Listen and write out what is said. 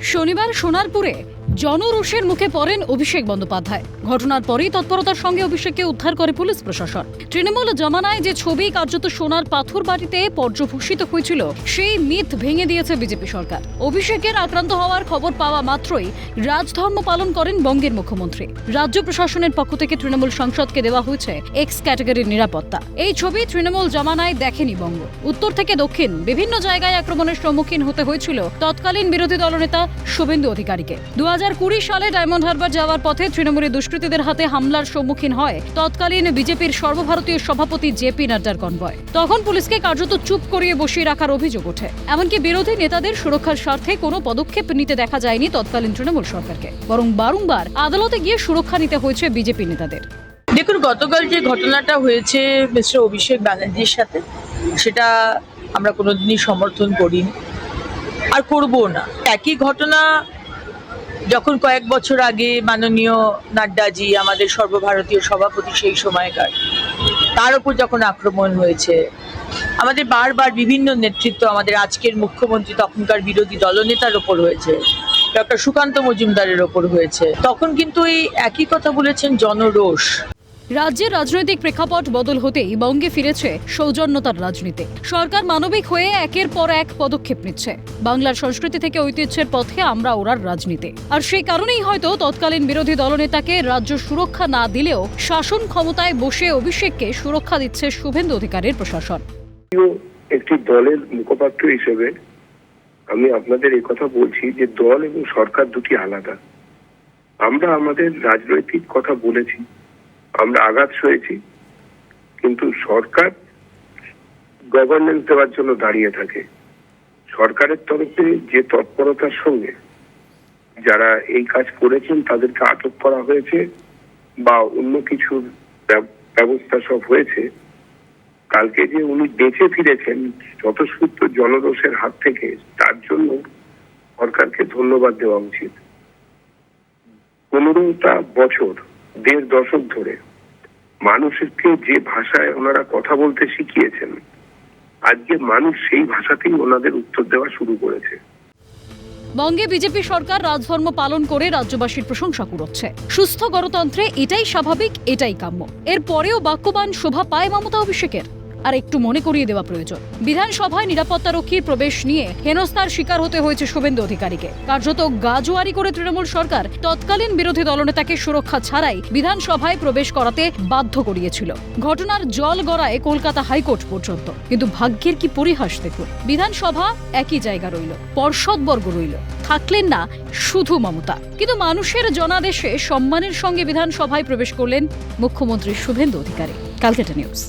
শনিবার সোনারপুরে জনরোষের মুখে পড়েন অভিষেক বন্দ্যোপাধ্যায়। ঘটনার পরেই তৎপরতার সঙ্গে অভিষেককে উদ্ধার করে পুলিশ প্রশাসন। তৃণমূল জমানায় যে ছবি কার্যত সোনার পাথর বাড়িতে পর্যবসিত হয়েছিল, সেই মিথ ভেঙে দিয়েছে বিজেপি সরকার। অভিষেকের আক্রান্ত হওয়ার খবর পাওয়া মাত্রই রাজধর্ম পালন করেন বঙ্গের মুখ্যমন্ত্রী। রাজ্য প্রশাসনের পক্ষ থেকে তৃণমূল সাংসদকে দেওয়া হয়েছে এক্স ক্যাটাগরির নিরাপত্তা। এই ছবি তৃণমূল জমানায় দেখেনি বঙ্গ। উত্তর থেকে দক্ষিণ বিভিন্ন জায়গায় আক্রমণের সম্মুখীন হতে হয়েছিল তৎকালীন বিরোধী দলনেতা শুভেন্দু অধিকারীকে। 2020 সালে ডায়মন্ড হারবার যাওয়ার পথে তৃণমূলী দুষ্কৃতীদের হাতে হামলার সম্মুখীন হয় তৎকালীন বিজেপির সর্বভারতীয় সভাপতি জেপি নাড্ডার কনভয়। তখন পুলিশকে কার্যত চুপ করিয়ে বসিয়ে রাখার অভিযোগ ওঠে। এমনকি বিরোধী নেতাদের সুরক্ষার স্বার্থে কোনো পদক্ষেপ নিতে দেখা যায়নি তৎকালীন তৃণমূল সরকারকে, বরং বারংবার আদালতে গিয়ে সুরক্ষা নিতে হয়েছে বিজেপি নেতাদের। দেখুন, গতকাল যে ঘটনাটা হয়েছে মিস্টার অভিষেক ব্যানার্জির সাথে, সেটা আমরা কোনোদিনই সমর্থন করিনি আর করবো না। একই ঘটনা যখন কয়েক বছর আগে মাননীয় নাড্ডাজি, আমাদের সর্বভারতীয় সভাপতি সেই সময়কার, তার উপর যখন আক্রমণ হয়েছে, আমাদের বারবার বিভিন্ন নেতৃত্ব, আমাদের আজকের মুখ্যমন্ত্রী তখনকার বিরোধী দলনেতার ওপর হয়েছে, ডক্টর সুকান্ত মজুমদারের ওপর হয়েছে, তখন কিন্তু এই একই কথা বলেছেন, জনরোষ। রাজ্যের রাজনৈতিক প্রেক্ষাপট বদল হতেই বঙ্গে ফিরেছে সৌজন্যতার রাজনীতি। সরকার মানবিক হয়ে একের পর এক পদক্ষেপ নিচ্ছে। বাংলার সংস্কৃতি থেকে ঐতিহ্যের পথে আমরা ওড়ার রাজনীতি। আর সেই কারণেই হয়তো তৎকালীন বিরোধী দলনেতাকে রাজ্য সুরক্ষা না দিলেও শাসন ক্ষমতায় বসে অভিষেককে সুরক্ষা দিচ্ছে শুভেন্দু অধিকারীর প্রশাসন। একটি দলের মুখপাত্র হিসেবে আমি আপনাদের এই কথা বলছি যে দল এবং সরকার দুটি আলাদা। আমরা আমাদের রাজনৈতিক কথা বলেছি, আমরা আঘাত সয়েছি, কিন্তু সরকার গভর্নেন্স দেওয়ার জন্য দাঁড়িয়ে থাকে। সরকারের তরফে যে তৎপরতার সঙ্গে যারা এই কাজ করেছেন তাদেরকে আটক করা হয়েছে বা অন্য কিছুর ব্যবস্থা সব হয়েছে। কালকে যে উনি বেঁচে ফিরেছেন স্বতঃস্ফূর্ত জনরোষের হাত থেকে, তার জন্য সরকারকে ধন্যবাদ দেওয়া উচিত। 15টা বছর, 1.5 দশক ধরে মানুষকে যে ভাষায় ওনারা কথা বলতে শিখিয়েছেন, আজকে মানুষ সেই ভাষাতেই ওনাদের উত্তর দেওয়া শুরু করেছে। বঙ্গে বিজেপি সরকার রাজধর্ম পালন করে রাজ্যবাসীর প্রশংসা কুড়োচ্ছে। সুস্থ গণতন্ত্রে এটাই স্বাভাবিক, এটাই কাম্য। এর পরেও বাক্যবান শোভা পায় মমতা অভিষেকের। আর একটু মনে করিয়ে দেওয়া প্রয়োজন, বিধানসভায় নিরাপত্তারক্ষীর প্রবেশ নিয়ে হেনস্থার শিকার হতে হয়েছে শুভেন্দু অধিকারীকে। কার্যত গাজোয়ারি করে তৃণমূল সরকার তৎকালীন বিরোধী দলনেতাকে সুরক্ষা ছাড়াই বিধানসভায় প্রবেশ করাতে বাধ্য করিয়েছিল। ঘটনার জল গড়ায় কলকাতা হাইকোর্ট পর্যন্ত। কিন্তু ভাগ্যের কি পরিহাস দেখুন, বিধানসভা একই জায়গা রইল, পর্ষদবর্গ রইল, থাকলেন না শুধু মমতা। কিন্তু মানুষের জনাদেশে সম্মানের সঙ্গে বিধানসভায় প্রবেশ করলেন মুখ্যমন্ত্রী শুভেন্দু অধিকারী। ক্যালকাটা নিউজ।